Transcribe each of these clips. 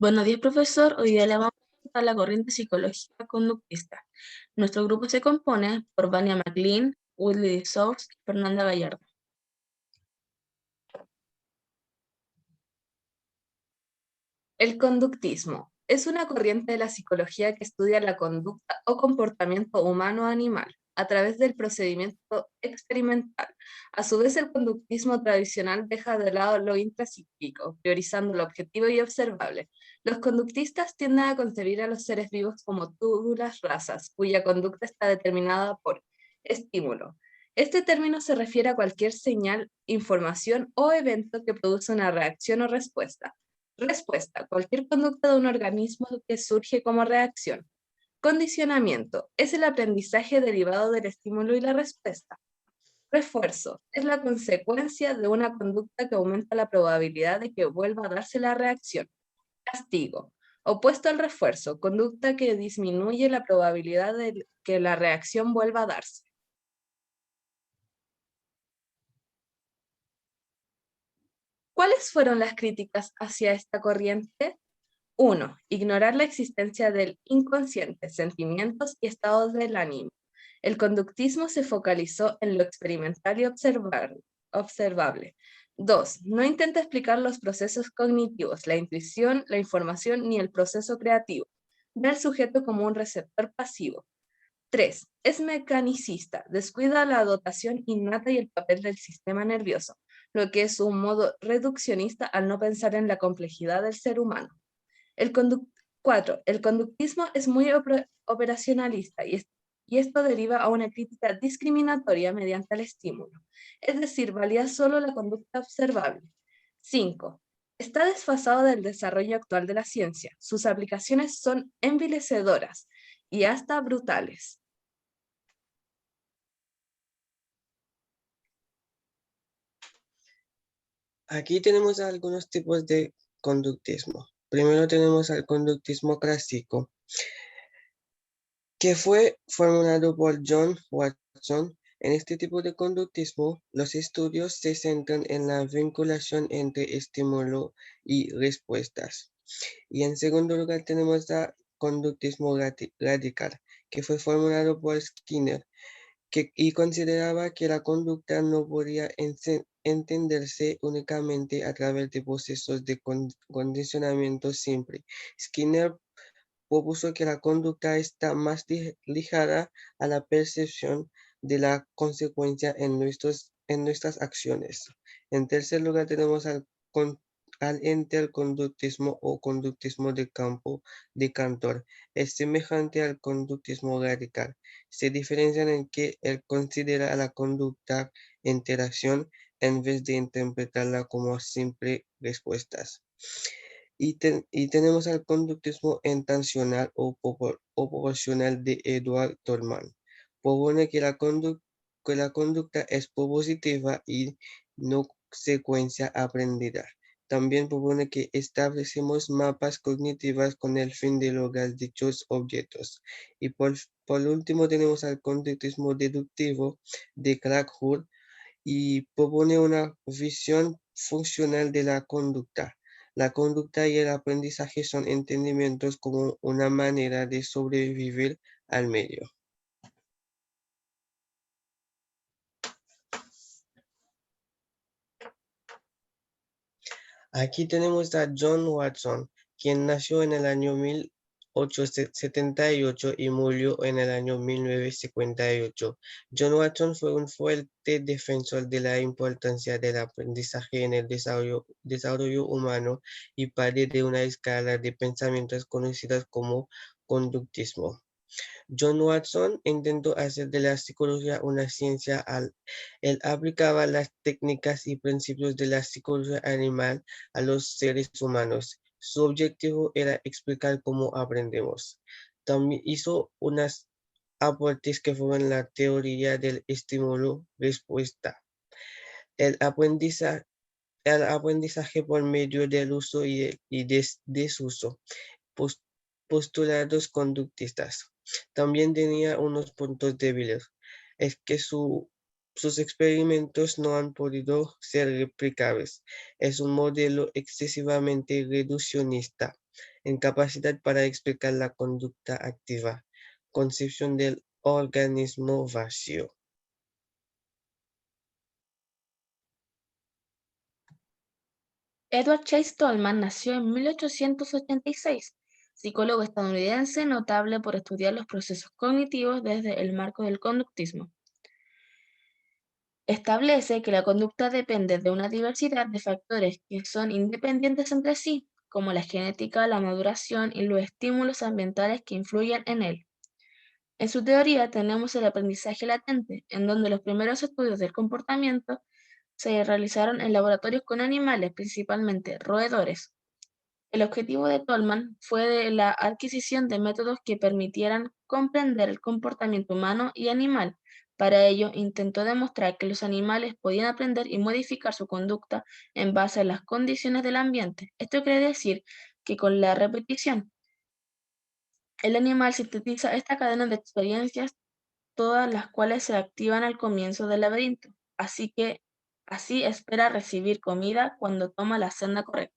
Buenos días, profesor. Hoy día le vamos a presentar la corriente psicológica conductista. Nuestro grupo se compone por Vania McLean, Willy Source y Fernanda Gallardo. El conductismo es una corriente de la psicología que estudia la conducta o comportamiento humano o animal a través del procedimiento experimental. A su vez, el conductismo tradicional deja de lado lo intrapsíquico, priorizando lo objetivo y observable. Los conductistas tienden a concebir a los seres vivos como túbulas rasas, cuya conducta está determinada por estímulo. Este término se refiere a cualquier señal, información o evento que produce una reacción o respuesta. Respuesta: cualquier conducta de un organismo que surge como reacción. Condicionamiento: es el aprendizaje derivado del estímulo y la respuesta. Refuerzo: es la consecuencia de una conducta que aumenta la probabilidad de que vuelva a darse la reacción. Castigo: opuesto al refuerzo, conducta que disminuye la probabilidad de que la reacción vuelva a darse. ¿Cuáles fueron las críticas hacia esta corriente? 1. Ignorar la existencia del inconsciente, sentimientos y estados del ánimo. El conductismo se focalizó en lo experimental y observable. 2. No intenta explicar los procesos cognitivos, la intuición, la información ni el proceso creativo. Ve al sujeto como un receptor pasivo. 3. Es mecanicista, descuida la dotación innata y el papel del sistema nervioso, lo que es un modo reduccionista al no pensar en la complejidad del ser humano. 4. El conductismo es muy operacionalista y esto deriva a una crítica discriminatoria mediante el estímulo, es decir, valía solo la conducta observable. 5. Está desfasado del desarrollo actual de la ciencia. Sus aplicaciones son envilecedoras y hasta brutales. Aquí tenemos algunos tipos de conductismo. Primero tenemos al conductismo clásico, que fue formulado por John Watson. En este tipo de conductismo, los estudios se centran en la vinculación entre estímulo y respuestas. Y en segundo lugar tenemos el conductismo radical, que fue formulado por Skinner, y consideraba que la conducta no podía entenderse únicamente a través de procesos de condicionamiento simple. Skinner propuso que la conducta está más ligada a la percepción de la consecuencia en nuestras acciones. En tercer lugar tenemos al interconductismo o conductismo de campo de Cantor. Es semejante al conductismo radical. Se diferencian en que él considera a la conducta interacción en vez de interpretarla como simple respuestas. Y tenemos al conductismo intencional o proporcional de Edward Tolman. Propone que la conducta es propositiva y no secuencia aprendida. También propone que establecemos mapas cognitivas con el fin de lograr dichos objetos. Y por último tenemos al conductismo deductivo de Crackwood y propone una visión funcional de la conducta. La conducta y el aprendizaje son entendimientos como una manera de sobrevivir al medio. Aquí tenemos a John Watson, quien nació en el año 1878 y murió en el año 1958. John Watson fue un fuerte defensor de la importancia del aprendizaje en el desarrollo humano y padre de una escala de pensamientos conocidas como conductismo. John Watson intentó hacer de la psicología una ciencia. Él aplicaba las técnicas y principios de la psicología animal a los seres humanos. Su objetivo era explicar cómo aprendemos. También hizo unas aportes que fueron la teoría del estímulo-respuesta, el aprendizaje, el aprendizaje por medio del uso y desuso, pos- postulados conductistas. También tenía unos puntos débiles. Es que sus experimentos no han podido ser replicables. Es un modelo excesivamente reduccionista. en capacidad para explicar la conducta activa, concepción del organismo vacío. Edward Chase Tolman nació en 1886, psicólogo estadounidense notable por estudiar los procesos cognitivos desde el marco del conductismo. Establece que la conducta depende de una diversidad de factores que son independientes entre sí, como la genética, la maduración y los estímulos ambientales que influyen en él. En su teoría tenemos el aprendizaje latente, en donde los primeros estudios del comportamiento se realizaron en laboratorios con animales, principalmente roedores. El objetivo de Tolman fue de la adquisición de métodos que permitieran comprender el comportamiento humano y animal. Para ello, intentó demostrar que los animales podían aprender y modificar su conducta en base a las condiciones del ambiente. Esto quiere decir que con la repetición, el animal sintetiza esta cadena de experiencias, todas las cuales se activan al comienzo del laberinto. Así espera recibir comida cuando toma la senda correcta.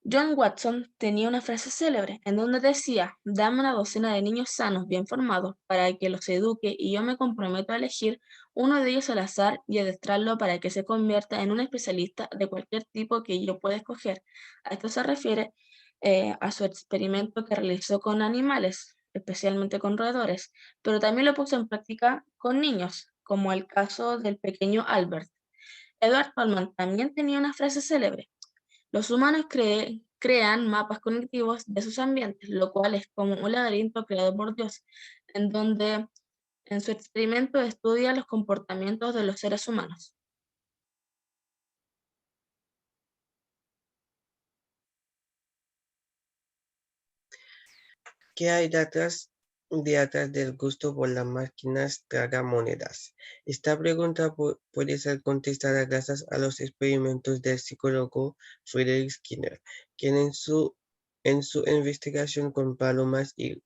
John Watson tenía una frase célebre en donde decía: "Dame una docena de niños sanos, bien formados, para que los eduque y yo me comprometo a elegir uno de ellos al azar y adiestrarlo para que se convierta en un especialista de cualquier tipo que yo pueda escoger". A esto se refiere a su experimento que realizó con animales, especialmente con roedores, pero también lo puso en práctica con niños, como el caso del pequeño Albert. Edward Tolman también tenía una frase célebre: "Los humanos crean mapas cognitivos de sus ambientes, lo cual es como un laberinto creado por Dios, en donde en su experimento estudia los comportamientos de los seres humanos". ¿Qué hay de atrás del gusto por las máquinas tragamonedas? Esta pregunta puede ser contestada gracias a los experimentos del psicólogo Friedrich Skinner, quien en su investigación con palomas y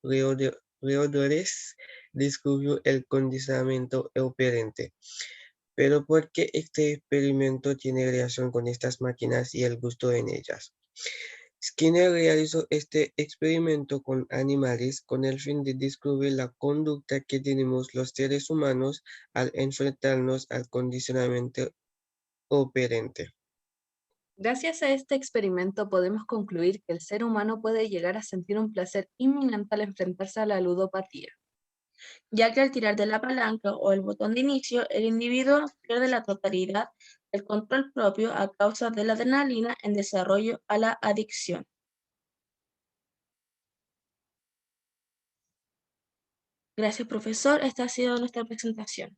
roedores descubrió el condicionamiento operante. Pero ¿por qué este experimento tiene relación con estas máquinas y el gusto en ellas? Skinner realizó este experimento con animales con el fin de descubrir la conducta que tenemos los seres humanos al enfrentarnos al condicionamiento operante. Gracias a este experimento podemos concluir que el ser humano puede llegar a sentir un placer inminente al enfrentarse a la ludopatía, ya que al tirar de la palanca o el botón de inicio, el individuo pierde la totalidad del control propio a causa de la adrenalina en desarrollo a la adicción. Gracias, profesor. Esta ha sido nuestra presentación.